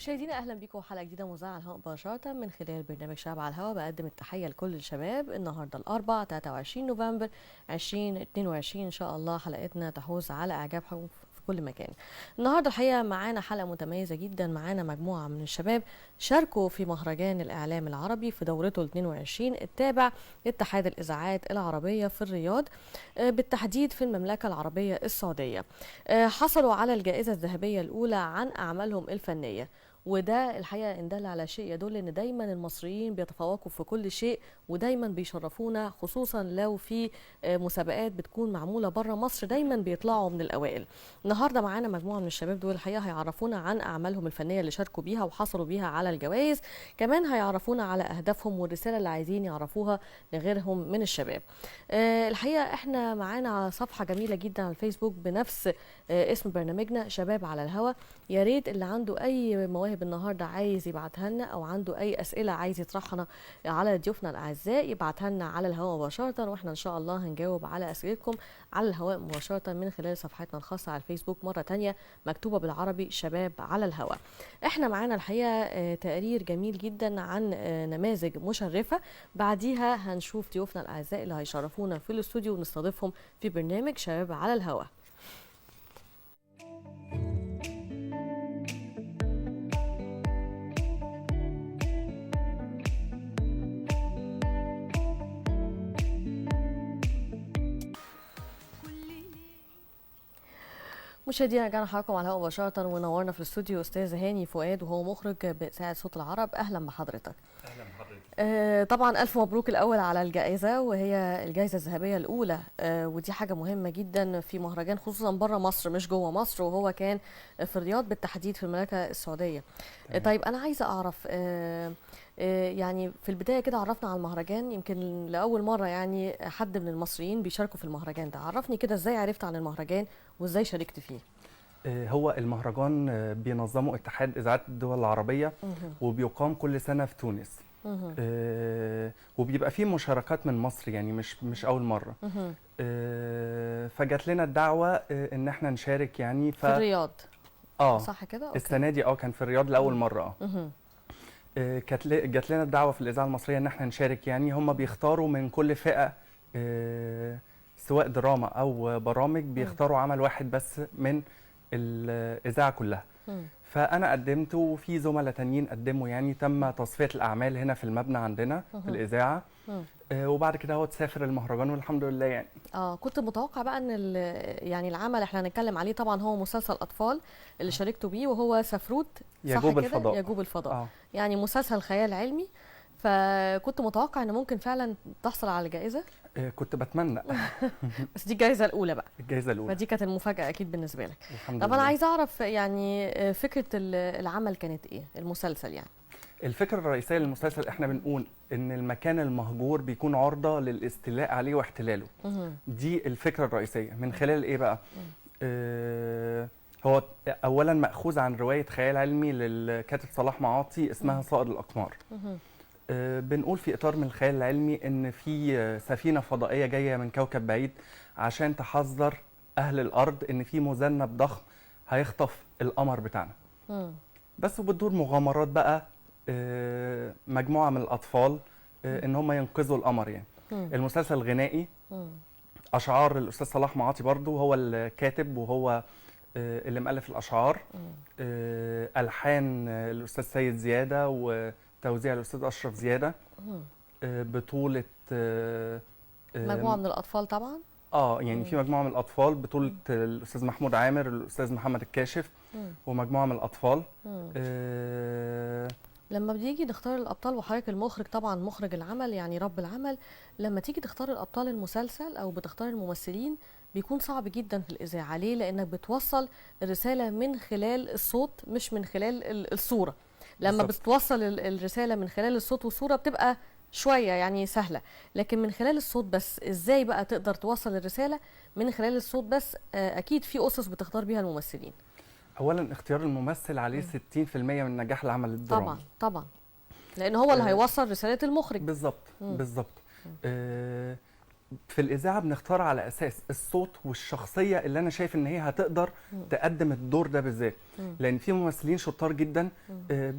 مشاهدينا اهلا بيكم حلقه جديده مذاعه على الهواء مباشره من خلال برنامج شباب على الهواء. بقدم التحيه لكل الشباب. النهارده الاربعاء 23 نوفمبر 2022 ان شاء الله حلقتنا تحوز على اعجابكم في كل مكان. النهارده الحقيقه معانا حلقه متميزه جدا. معانا مجموعه من الشباب شاركوا في مهرجان الاعلام العربي في دورته ال 22 التابع لاتحاد الاذاعات العربيه في الرياض، بالتحديد في المملكه العربيه السعوديه. حصلوا على الجائزه الذهبيه الاولى عن اعمالهم الفنيه، وده الحقيقه ان دل على شيء يدل ان دايما المصريين بيتفوقوا في كل شيء، ودايما بيشرفونا، خصوصا لو في مسابقات بتكون معموله بره مصر دايما بيطلعوا من الاوائل. النهارده معانا مجموعه من الشباب دول الحقيقه هيعرفونا عن اعمالهم الفنيه اللي شاركوا بيها وحصلوا بيها على الجوائز، كمان هيعرفونا على اهدافهم والرساله اللي عايزين يعرفوها لغيرهم من الشباب. الحقيقه احنا معانا صفحه جميله جدا على الفيسبوك بنفس اسم برنامجنا شباب على الهوا. يا ريت اللي عنده اي مواهب النهارده عايز يبعتها لنا، او عنده اي اسئله عايز يطرحها على ضيوفنا الاعزاء يبعتها لنا على الهواء مباشره، واحنا ان شاء الله هنجاوب على اسئلتكم على الهواء مباشره من خلال صفحتنا الخاصه على الفيسبوك مره تانية مكتوبه بالعربي شباب على الهواء. احنا معانا الحقيقه تقرير جميل جدا عن نماذج مشرفه، بعديها هنشوف ضيوفنا الاعزاء اللي هيشرفونا في الاستوديو ونستضيفهم في برنامج شباب على الهواء. مشاهدينا رجعنا حضراتكم على الهواء مباشرة، ونورنا في الاستوديو استاذ هاني فؤاد وهو مخرج بإذاعة صوت العرب. اهلا بحضرتك. اهلا بحضرتك. طبعا الف مبروك الاول على الجائزة، وهي الجائزة الذهبية الاولى، ودي حاجة مهمة جدا في مهرجان خصوصا بره مصر مش جوه مصر، وهو كان في الرياض بالتحديد في المملكة السعودية. طيب انا عايزة اعرف يعني في البداية كده عرفنا على المهرجان، يمكن لأول مرة يعني حد من المصريين بيشاركوا في المهرجان ده. عرفني كده ازاي عرفت عن المهرجان وازاي شاركت فيه. هو المهرجان بينظمه اتحاد اذاعات الدول العربيه، وبيقام كل سنه في تونس. وبيبقى فيه مشاركات من مصر، يعني مش اول مره. فجات لنا الدعوه ان احنا نشارك يعني في الرياض. صح كده؟ أوكي. السنه دي كان في الرياض لاول مره. جات لنا الدعوه في الاذاعه المصريه ان احنا نشارك. يعني هم بيختاروا من كل فئه، سواء دراما او برامج، بيختاروا عمل واحد بس من الاذاعه كلها. فانا قدمت، وفي زملاء تانيين قدموا. يعني تم تصفيه الاعمال هنا في المبنى عندنا في الاذاعه. وبعد كده هو تسافر المهرجان والحمد لله. يعني كنت متوقع بقى ان يعني العمل احنا هنتكلم عليه طبعا هو مسلسل اطفال اللي شاركتوا بيه، وهو سفروت يجوب الفضاء. يجوب الفضاء. يعني مسلسل خيال علمي، فكنت متوقع ان ممكن فعلا تحصل على جائزه. كنت بتمنى. بس دي الجائزه الاولى بقى. الجائزه الاولى، فدي كانت المفاجاه اكيد بالنسبه لك. الحمد طب لله. انا عايزه اعرف يعني فكره العمل كانت ايه، المسلسل يعني. الفكره الرئيسيه للمسلسل، احنا بنقول ان المكان المهجور بيكون عرضه للاستيلاء عليه واحتلاله. دي الفكره الرئيسيه. من خلال ايه بقى؟ هو اولا ماخوذ عن روايه خيال علمي للكاتب صلاح معاطي اسمها صائد الاقمار. بنقول في اطار من الخيال العلمي ان في سفينه فضائيه جايه من كوكب بعيد عشان تحذر اهل الارض ان في مذنب ضخم هيخطف القمر بتاعنا. بس وبتدور مغامرات بقى مجموعه من الاطفال ان هم ينقذوا القمر. يعني المسلسل غنائي، اشعار الاستاذ صلاح معاطي برضو هو الكاتب وهو اللي مؤلف الاشعار. الحان الاستاذ سيد زياده وتوزيع الاستاذ اشرف زياده. بطوله مجموعه من الاطفال طبعا. يعني في مجموعه من الاطفال، بطوله الاستاذ محمود عامر، الاستاذ محمد الكاشف، ومجموعه من الاطفال. لما بيجي نختار الابطال، وحضرتك المخرج طبعا مخرج العمل يعني رب العمل، لما تيجي تختار الابطال المسلسل او بتختار الممثلين بيكون صعب جدا في الاذاعه. ليه؟ لانك بتوصل الرساله من خلال الصوت مش من خلال الصوره. لما بتوصل الرساله من خلال الصوت والصوره بتبقى شويه يعني سهله، لكن من خلال الصوت بس ازاي بقى تقدر توصل الرساله من خلال الصوت بس؟ اكيد في اسس بتختار بيها الممثلين. اولا اختيار الممثل عليه 60% من نجاح العمل الدرامي. طبعا لان هو اللي هيوصل رساله المخرج. بالظبط. في الإذاعة بنختار على أساس الصوت والشخصية اللي أنا شايف إن هي هتقدر تقدم الدور ده بالذات، لأن في ممثلين شطار جدا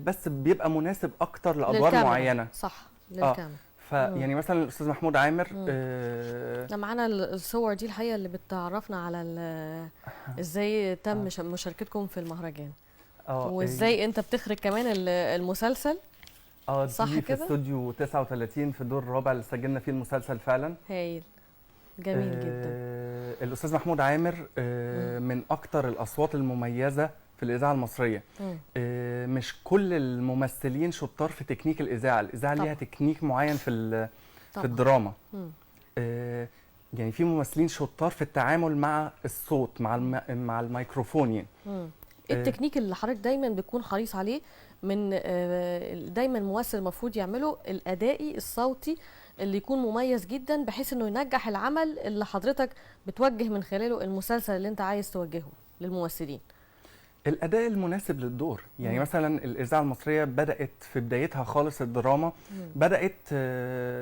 بس بيبقى مناسب أكتر لأدوار معينة. صح، للكاميرا. فيعني مثلا الأستاذ محمود عامر معانا الصور دي الحقيقة اللي بتعرفنا على ازاي تم مشاركتكم في المهرجان، وازاي انت بتخرج كمان المسلسل. صح كده، في استوديو 39 في الدور الرابع اللي سجلنا فيه المسلسل فعلا. هايل، جميل جدا. الأستاذ محمود عامر من أكتر الأصوات المميزة في الإذاعة المصرية. مش كل الممثلين شطار في تكنيك الإذاعة، الإذاعة ليها تكنيك معين في الدراما. يعني في ممثلين شطار في التعامل مع الصوت، مع الميكروفون يعني. التكنيك اللي حضرتك دايما بتكون حريص عليه من دايما الممثل المفروض يعمله الأدائي الصوتي اللي يكون مميز جدا بحيث انه ينجح العمل اللي حضرتك بتوجه من خلاله المسلسل اللي انت عايز توجهه للممثلين. الأداء المناسب للدور، يعني مثلا الإذاعة المصرية بدأت في بدايتها خالص الدراما،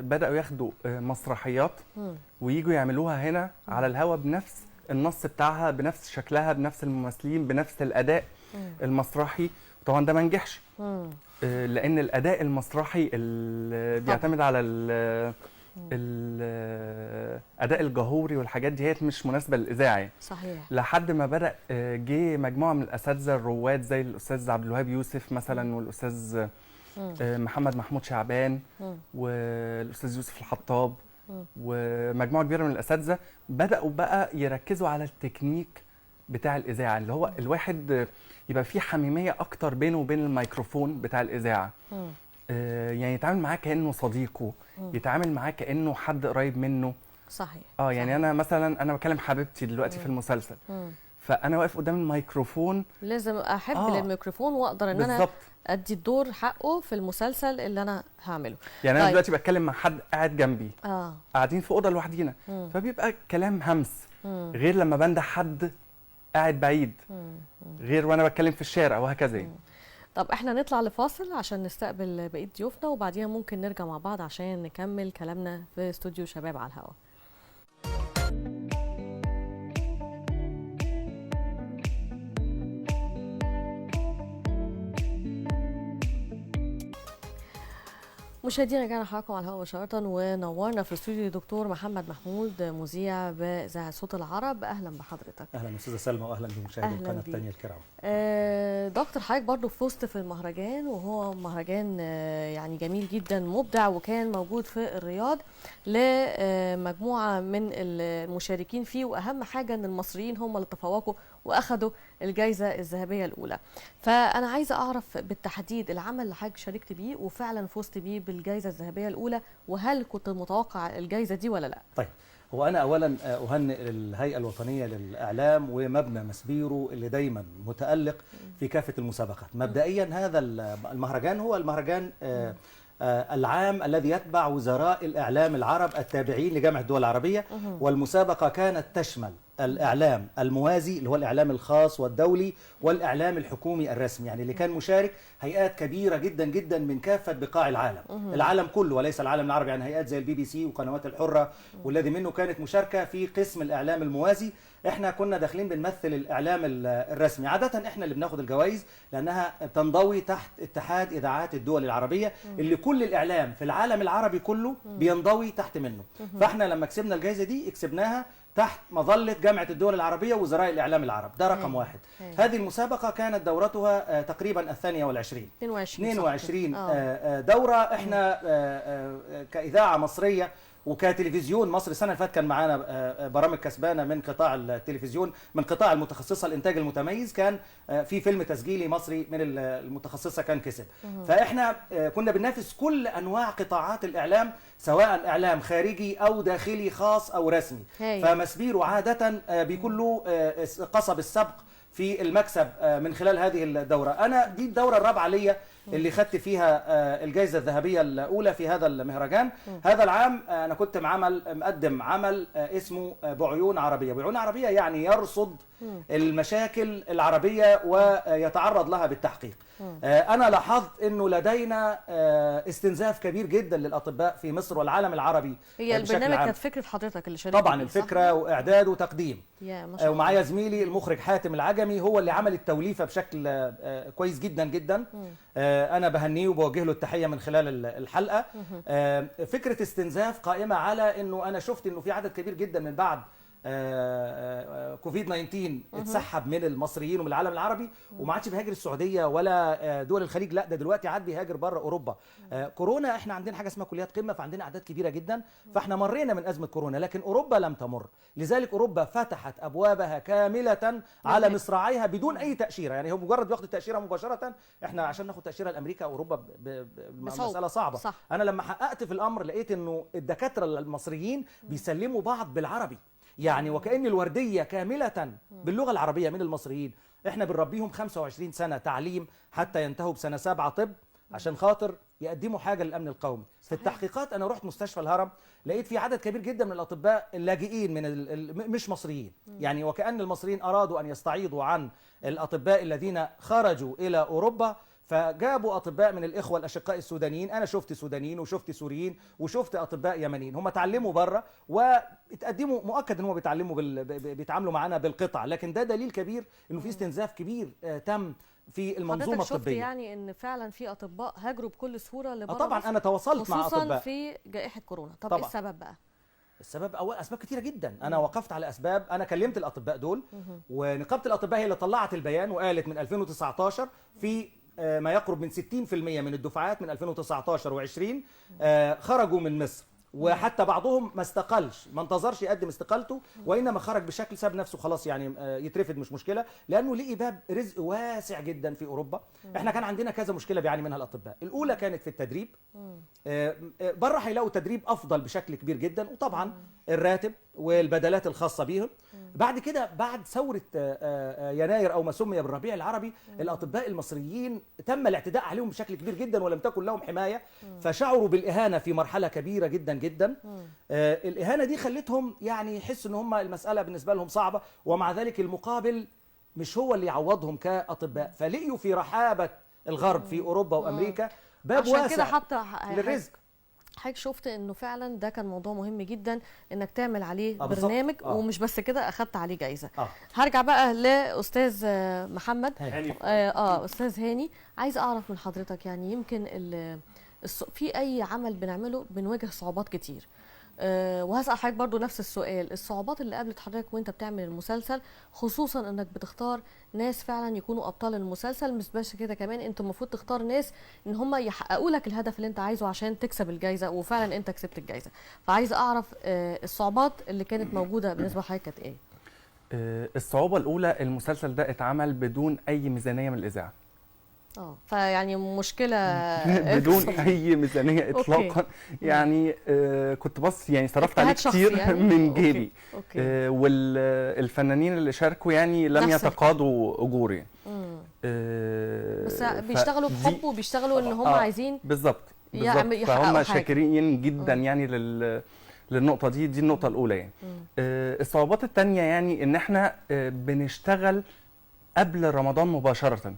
بدأوا ياخدوا مسرحيات وييجوا يعملوها هنا على الهوا بنفس النص بتاعها، بنفس شكلها، بنفس الممثلين، بنفس الأداء المسرحي. طبعا ده ما نجحش لأن الأداء المسرحي اللي بيعتمد على الأداء الجهوري والحاجات دي هي مش مناسبة للإذاعة. صحيح. لحد ما بدأ جه مجموعة من الأساتذة الرواد زي الأستاذ عبد الوهاب يوسف مثلا، والأستاذ محمد محمود شعبان، والأستاذ يوسف الحطاب، ومجموعة كبيرة من الأساتذة بدأوا بقى يركزوا على التكنيك بتاع الإذاعة، اللي هو الواحد يبقى فيه حميمية أكتر بينه وبين الميكروفون بتاع الإذاعة. يعني يتعامل معاه كأنه صديقه، يتعامل معاه كأنه حد قريب منه. صحيح. يعني صحيح. أنا مثلا أنا بكلم حبيبتي دلوقتي في المسلسل، فأنا واقف قدام الميكروفون لازم أحب للميكروفون وأقدر إن أنا أدي الدور حقه في المسلسل اللي أنا هعمله. يعني أنا دلوقتي بتكلم مع حد قاعد جنبي، قاعدين في أوضة لوحدينا، فبيبقى كلام همس، غير لما بنده حد قاعد بعيد، غير وانا بتكلم في الشارع وهكذا. طب احنا نطلع لفاصل عشان نستقبل بقية ضيوفنا، وبعديها ممكن نرجع مع بعض عشان نكمل كلامنا في استوديو شباب على الهواء. مشاهدينا رجعنا حضراتكم على الهواء مباشرة، ونورنا في الاستوديو دكتور محمد محمود مذيع بإذاعة صوت العرب. أهلا بحضرتك. أهلا أستاذة سلمى، وأهلا بمشاهدي القناة الثانية الكرام. دكتور حضرتك برضو فزت في المهرجان، وهو مهرجان يعني جميل جدا مبدع، وكان موجود في الرياض لمجموعة من المشاركين فيه، وأهم حاجة أن المصريين هم اللي تفوقوا وأخذوا الجائزة الذهبية الأولى. فأنا عايزة أعرف بالتحديد العمل اللي حضرتك شاركت بيه وفعلا فزت بيه بالجائزة الذهبية الأولى، وهل كنت متوقع الجائزة دي ولا لا؟ طيب، هو أنا أولا أهنئ الهيئة الوطنية للإعلام ومبنى مسبيرو اللي دايما متألق في كافة المسابقات. مبدئيا هذا المهرجان هو المهرجان العام الذي يتبع وزراء الإعلام العرب التابعين لجامعة الدول العربية، والمسابقة كانت تشمل الإعلام الموازي اللي هو الإعلام الخاص والدولي، والإعلام الحكومي الرسمي، يعني اللي كان مشارك هيئات كبيرة جدا جدا من كافة بقاع العالم، العالم كله وليس العالم العربي، يعني هيئات زي الBBC وقنوات الحرة والذي منه كانت مشاركة في قسم الإعلام الموازي. احنا كنا داخلين بنمثل الإعلام الرسمي. عادة احنا اللي بناخد الجوائز لأنها تنضوي تحت اتحاد إذاعات الدول العربية اللي كل الإعلام في العالم العربي كله بينضوي تحت منه. فاحنا لما كسبنا الجائزة دي كسبناها تحت مظلة جامعة الدول العربية وزراء الإعلام العرب، ده رقم واحد. هذه المسابقة كانت دورتها تقريبا 22 دورة. احنا كإذاعة مصرية وكتلفزيون مصري، السنه اللي فاتت كان معانا برامج كسبانه من قطاع التلفزيون، من قطاع المتخصصه الانتاج المتميز، كان في فيلم تسجيلي مصري من المتخصصه كان كسب. فاحنا كنا بننافس كل انواع قطاعات الاعلام، سواء اعلام خارجي او داخلي خاص او رسمي. فمسبيرو عاده بيكون له قصب السبق في المكسب من خلال هذه الدوره. انا دي الدوره الرابعه ليا اللي خدت فيها الجائزة الذهبية الأولى في هذا المهرجان. هذا العام أنا كنت مقدم عمل اسمه بعيون عربية. بعيون عربية يعني يرصد المشاكل العربية ويتعرض لها بالتحقيق. أنا لاحظت أنه لدينا استنزاف كبير جدا للأطباء في مصر والعالم العربي. هي البرنامج كانت فكرة حضرتك اللي شاركت طبعا الفكرة وإعداد وتقديم. ومعايا زميلي المخرج حاتم العجمي هو اللي عمل التوليفة بشكل كويس جدا جدا. أنا بهنيه وبوجه له التحية من خلال الحلقة. فكرة استنزاف قائمة على أنه أنا شفت أنه في عدد كبير جدا من بعد كوفيد 19 اتسحب من المصريين ومن العالم العربي وما عادش بيهاجر السعوديه ولا دول الخليج، لا ده دلوقتي عاد بيهاجر بره اوروبا. كورونا احنا عندنا حاجه اسمها كليات قمه، فعندنا اعداد كبيره جدا، فاحنا مرينا من ازمه كورونا، لكن اوروبا لم تمر. لذلك اوروبا فتحت ابوابها كامله على مصراعيها بدون اي تاشيره، يعني هو مجرد بياخد التاشيره مباشره. احنا عشان ناخد تاشيره لامريكا اوروبا مساله صعبه. صح. انا لما حققت في الامر لقيت انه الدكاتره المصريين بيسلموا بعض بالعربي، يعني وكأن الوردية كاملة باللغة العربية من المصريين. احنا بنربيهم 25 سنة تعليم حتى ينتهوا بسنة 7 طب عشان خاطر يقدموا حاجة للأمن القومي. في التحقيقات أنا رحت مستشفى الهرم لقيت في عدد كبير جدا من الأطباء اللاجئين من مش مصريين، يعني وكأن المصريين أرادوا أن يستعيضوا عن الأطباء الذين خرجوا إلى أوروبا، فجابوا اطباء من الاخوه الاشقاء السودانيين. انا شفت سودانيين وشفت سوريين وشفت اطباء يمنيين، هم اتعلموا بره واتقدموا، مؤكد ان هم بيتعاملوا معانا بالقطع، لكن ده دليل كبير انه في استنزاف كبير تم في المنظومه الطبيه. شفت يعني ان فعلا في اطباء هاجروا بكل سهوله لبره؟ طبعا انا تواصلت مع اطباء خصوصا في جائحه كورونا. طب ايه السبب بقى؟ السبب اول اسباب كتيره جدا. انا وقفت على اسباب، انا كلمت الاطباء دول ونقابه الاطباء هي اللي طلعت البيان وقالت من 2019 في ما يقرب من 60% من الدفعات من 2019 و20 خرجوا من مصر، وحتى بعضهم ما استقلش، ما انتظرش يقدم استقالته، وانما خرج بشكل ساب نفسه خلاص، يعني يترفد مش مشكله، لانه لقي باب رزق واسع جدا في اوروبا. احنا كان عندنا كذا مشكله بيعاني منها الاطباء. الاولى كانت في التدريب، بره هيلاقوا تدريب افضل بشكل كبير جدا، وطبعا الراتب والبدلات الخاصه بيهم. بعد كده بعد ثوره يناير او ما سمي بالربيع العربي، الاطباء المصريين تم الاعتداء عليهم بشكل كبير جدا ولم تكن لهم حمايه، فشعروا بالاهانه في مرحله كبيره جدا جدا. الاهانه دي خلتهم يعني يحسوا ان هم المساله بالنسبه لهم صعبه، ومع ذلك المقابل مش هو اللي يعوضهم كاطباء، فلقيوا في رحابه الغرب في اوروبا وامريكا باب واسع عشان كده حتى للرزق. حضرتك شفت انه فعلا ده كان موضوع مهم جدا انك تعمل عليه برنامج، ومش بس كده اخدت عليه جايزه. هرجع بقى لاستاذ محمد استاذ هاني، عايز اعرف من حضرتك يعني يمكن في اي عمل بنعمله بنواجه صعوبات كتير، وهسأل حضرتك برضو نفس السؤال، الصعوبات اللي قابلت حضرتك وانت بتعمل المسلسل، خصوصا انك بتختار ناس فعلا يكونوا ابطال المسلسل، مش بس كده كمان انت المفروض تختار ناس ان هم يحققوا لك الهدف اللي انت عايزه عشان تكسب الجائزه، وفعلا انت كسبت الجائزه. فعايز اعرف الصعوبات اللي كانت موجوده بالنسبه لحضرتك كانت ايه؟ الصعوبه الاولى، المسلسل ده اتعمل بدون اي ميزانيه من الاذاعه. فيعني مشكله بدون اي ميزانيه اطلاقا. يعني كنت بس يعني صرفت عليه كتير يعني؟ من جيبي. والفنانين اللي شاركوا يعني لم يتقاضوا اجور يعني. بس بيشتغلوا بحب وبيشتغلوا ان هم عايزين بالظبط فهم شاكرين جدا يعني للنقطه دي النقطه الاولى يعني. الصعوبات الثانيه يعني ان احنا بنشتغل قبل رمضان مباشرة.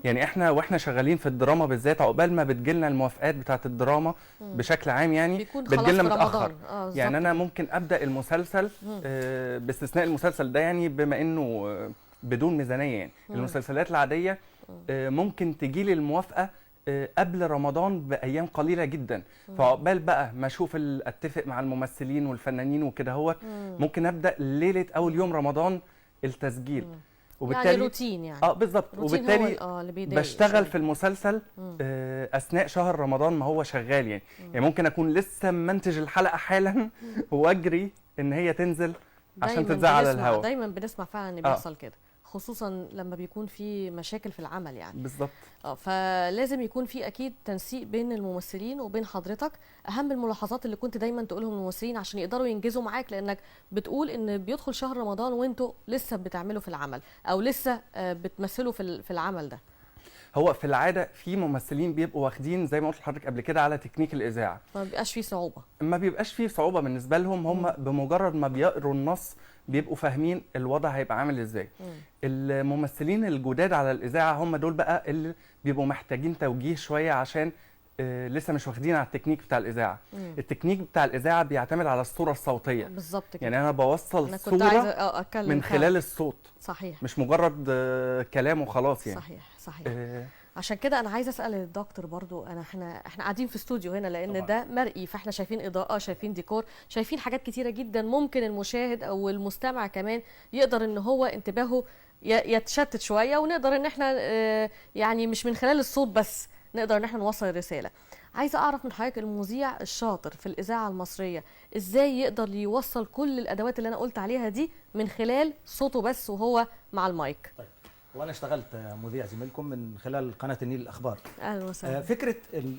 يعني احنا واحنا شغالين في الدراما بالذات، عقبال ما بتجيلنا الموافقات بتاعت الدراما بشكل عام يعني بتجيلنا متأخر. يعني انا ممكن ابدأ المسلسل باستثناء المسلسل ده يعني بما انه بدون ميزانية يعني. المسلسلات العادية ممكن تجيلي الموافقة قبل رمضان بأيام قليلة جدا، فعقبال بقى ما اشوف اتفق مع الممثلين والفنانين وكده هو ممكن ابدأ ليلة اول يوم رمضان التسجيل. وبالتالي يعني روتين يعني بالظبط. وبالتالي بشتغل في المسلسل اثناء شهر رمضان ما هو شغال يعني. يعني ممكن اكون لسه منتج الحلقه حالا واجري ان هي تنزل عشان تتذاع على الهواء. دايما بنسمع فعلا ان بيحصل كده، خصوصا لما بيكون في مشاكل في العمل يعني. بالظبط. فلازم يكون في اكيد تنسيق بين الممثلين وبين حضرتك. اهم الملاحظات اللي كنت دايما تقولهم للممثلين عشان يقدروا ينجزوا معاك، لانك بتقول ان بيدخل شهر رمضان وانتوا لسه بتعملوا في العمل او لسه بتمثلوا في العمل ده. هو في العاده في ممثلين بيبقوا واخدين زي ما قلت لحضرتك قبل كده على تكنيك الاذاعه، ما بيبقاش فيه صعوبه. ما بيبقاش فيه صعوبه بالنسبه لهم. هم بمجرد ما بيقروا النص بيبقوا فاهمين الوضع هيبقى عامل ازاي. الممثلين الجداد على الاذاعه هم دول بقى اللي بيبقوا محتاجين توجيه شويه، عشان لسه مش واخدين على التكنيك بتاع الاذاعه. التكنيك بتاع الاذاعه بيعتمد على الصوره الصوتيه بالظبط كده. يعني انا بوصل أنا كنت عايزة صوره أتكلم من فعلا. خلال الصوت، صحيح مش مجرد كلام وخلاص يعني. صحيح. عشان كده انا عايزه اسال الدكتور برضو، احنا قاعدين في استوديو هنا لان طبعا. ده مرئي، فاحنا شايفين اضاءه، شايفين ديكور، شايفين حاجات كتيره جدا، ممكن المشاهد او المستمع كمان يقدر ان هو انتباهه يتشتت شويه، ونقدر ان احنا يعني مش من خلال الصوت بس نقدر ان احنا نوصل الرساله. عايزه اعرف من حضرتك، المذيع الشاطر في الاذاعه المصريه ازاي يقدر يوصل كل الادوات اللي انا قلت عليها دي من خلال صوته بس وهو مع المايك؟ طيب، وانا اشتغلت مذيع زميلكم من خلال قناه النيل الاخبار. اهلا وسهلا. فكره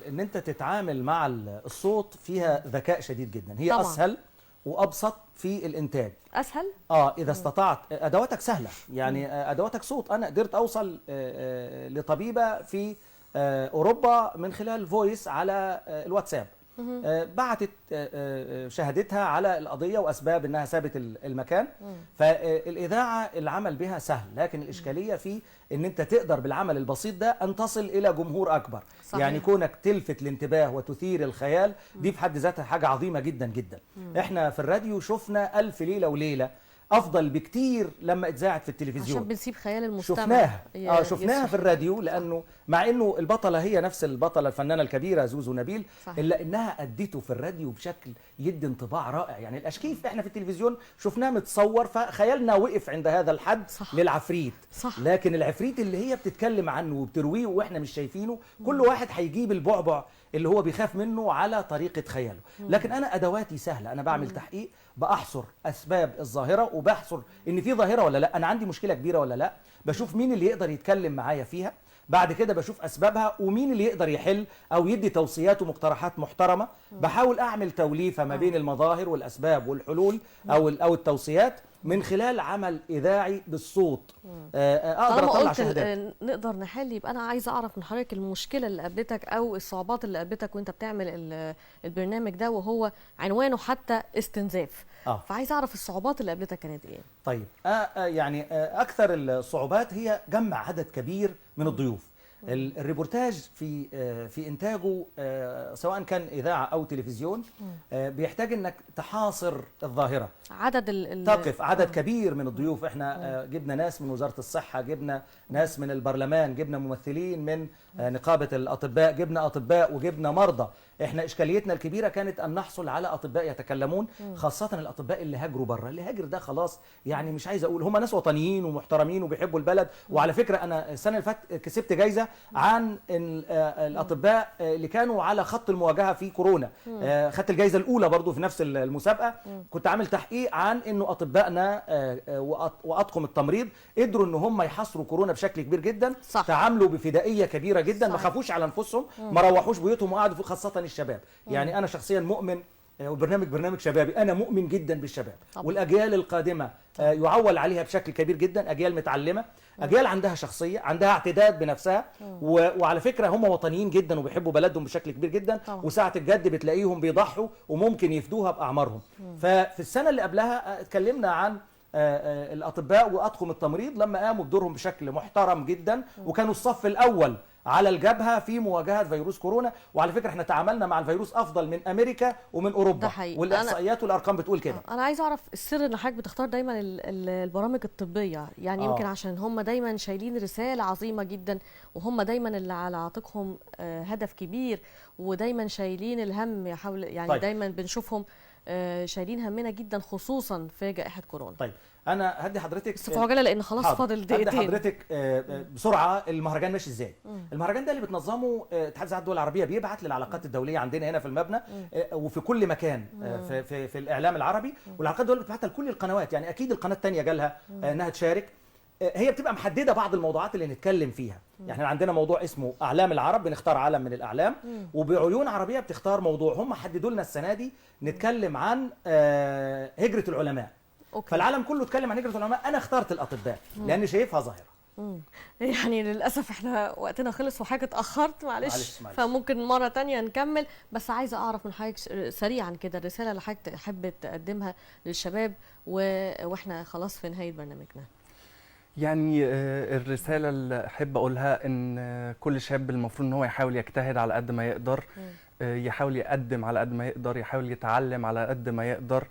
ان انت تتعامل مع الصوت فيها ذكاء شديد جدا، هي طبعاً. اسهل وابسط في الانتاج. اسهل اذا استطعت، ادواتك سهله يعني، ادواتك صوت. انا قدرت اوصل لطبيبه في اوروبا من خلال فويس على الواتساب. بعتت شهادتها على القضيه واسباب انها سابت المكان. فالاذاعه العمل بها سهل، لكن الاشكاليه في ان انت تقدر بالعمل البسيط ده ان تصل الى جمهور اكبر. صحيح. يعني كونك تلفت الانتباه وتثير الخيال، دي في حد ذاتها حاجه عظيمه جدا جدا. احنا في الراديو شفنا ألف ليله وليله افضل بكتير لما اتذاعت في التلفزيون، عشان بنسيب خيال المستمع. شفناها شفناها يسرح. في الراديو، لانه مع انه البطله هي نفس البطله الفنانه الكبيره زوزو نبيل، صحيح. الا انها ادته في الراديو بشكل يدي انطباع رائع. يعني الاشكيف احنا في التلفزيون شفناه متصور فخيالنا وقف عند هذا الحد. صح. للعفريت. صح. لكن العفريت اللي هي بتتكلم عنه وبترويه واحنا مش شايفينه، كل واحد هيجيب البعبع اللي هو بيخاف منه على طريقه خياله. لكن انا ادواتي سهله، انا بعمل تحقيق، بأحصر أسباب الظاهرة وبحصر إن في ظاهرة ولا لا، أنا عندي مشكلة كبيرة ولا لا، بشوف مين اللي يقدر يتكلم معايا فيها، بعد كده بشوف أسبابها ومين اللي يقدر يحل أو يدي توصيات ومقترحات محترمة. بحاول أعمل توليفة ما بين المظاهر والأسباب والحلول أو التوصيات من خلال عمل إذاعي بالصوت. أقدر طالما أطلع قلت شهادات. نقدر نحل، يبقى أنا عايزة أعرف من حضرتك المشكلة اللي قابلتك أو الصعوبات اللي قابلتك وأنت بتعمل البرنامج ده، وهو عنوانه حتى استنزاف. فعايزة أعرف الصعوبات اللي قابلتك كانت إيه؟ طيب، يعني أكثر الصعوبات هي جمع عدد كبير من الضيوف. الريبورتاج في انتاجه سواء كان اذاعه او تلفزيون بيحتاج انك تحاصر الظاهره، تقف عدد كبير من الضيوف. احنا جبنا ناس من وزاره الصحه، جبنا ناس من البرلمان، جبنا ممثلين من نقابه الاطباء، جبنا اطباء وجبنا مرضى. احنا اشكاليتنا الكبيره كانت ان نحصل على اطباء يتكلمون، خاصه الاطباء اللي هاجروا بره. اللي هاجر ده خلاص يعني مش عايز اقول، هم ناس وطنيين ومحترمين وبيحبوا البلد. وعلى فكره انا السنه اللي فاتت كسبت جايزه عن الاطباء اللي كانوا على خط المواجهه في كورونا. خدت الجايزه الاولى برضو في نفس المسابقه. كنت عامل تحقيق عن انه اطبائنا واطقم التمريض قدروا ان هم يحاصروا كورونا بشكل كبير جدا. صح. تعاملوا بفدائيه كبيره جدا. صح. ما خافوش على انفسهم، ما روحوش بيوتهم وقعدوا، خاصه الشباب. يعني انا شخصيا مؤمن، والبرنامج برنامج شبابي، انا مؤمن جدا بالشباب. طبعا. والاجيال القادمه يعول عليها بشكل كبير جدا. اجيال متعلمه، اجيال عندها شخصيه، عندها اعتداد بنفسها، وعلى فكره هم وطنيين جدا وبيحبوا بلدهم بشكل كبير جدا. طبعا. وساعه الجد بتلاقيهم بيضحوا وممكن يفدوها باعمارهم. ففي السنه اللي قبلها اتكلمنا عن الاطباء واطقم التمريض لما قاموا بدورهم بشكل محترم جدا، وكانوا الصف الاول على الجبهه في مواجهه فيروس كورونا. وعلى فكره احنا تعاملنا مع الفيروس افضل من امريكا ومن اوروبا، والاحصائيات والارقام بتقول كده. انا عايز اعرف السر ان حضرتك بتختار دايما البرامج الطبيه، يعني يمكن عشان هم دايما شايلين رساله عظيمه جدا، وهم دايما اللي على عاتقهم هدف كبير، ودايما شايلين الهم يعني. طيب. دايما بنشوفهم شايلين همنا جدا، خصوصا في جائحه كورونا. طيب انا هدي حضرتك بس في عجاله لان خلاص فاضل دقيقتين. هدي حضرتك بسرعه المهرجان ماشي ازاي. المهرجان ده اللي بتنظمه اتحاد الإذاعات الدول العربيه، بيبعت للعلاقات الدوليه عندنا هنا في المبنى وفي كل مكان في الاعلام العربي، والعلاقات الدوليه بتبعتها لكل القنوات. يعني اكيد القناه الثانيه جالها انها تشارك. هي بتبقى محدده بعض الموضوعات اللي نتكلم فيها. يعني احنا عندنا موضوع اسمه اعلام العرب، بنختار علم من الاعلام، وبعيون عربيه بتختار موضوع. هم حددوا لنا السنه دي نتكلم عن هجره العلماء. أوكي. فالعالم كله اتكلم عن هجره العلماء، انا اخترت الاطباء لاني شايفها ظاهره. يعني للاسف احنا وقتنا خلص وحضرتك اتاخرت، معلش. معلش. فممكن مره تانية نكمل، بس عايزه اعرف من حضرتك سريعا كده الرساله اللي حضرتك تحب تقدمها للشباب واحنا خلاص في نهايه برنامجنا. يعني الرسالة اللي أحب أقولها إن كل شاب المفروض إن هو يحاول يجتهد على قد ما يقدر، يحاول يقدم على قد ما يقدر، يحاول يتعلم على قد ما يقدر،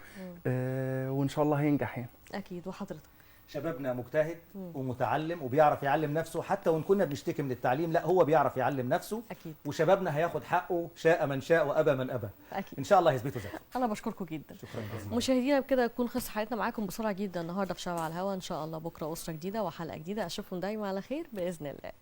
وإن شاء الله هينجح يعني. اكيد. وحضرتك؟ شبابنا مجتهد ومتعلم وبيعرف يعلم نفسه، حتى وان كنا بنشتكي من التعليم لا هو بيعرف يعلم نفسه. اكيد. وشبابنا هياخد حقه، شاء من شاء وابى من ابى. اكيد ان شاء الله هيثبتوا ذلك. انا بشكركم جدا. شكرا جزيلا. مشاهدينا بكده تكون خلصت حلقتنا معاكم بسرعه جدا النهارده في شباب على الهوا. ان شاء الله بكره اسره جديده وحلقه جديده. اشوفكم دايما على خير باذن الله.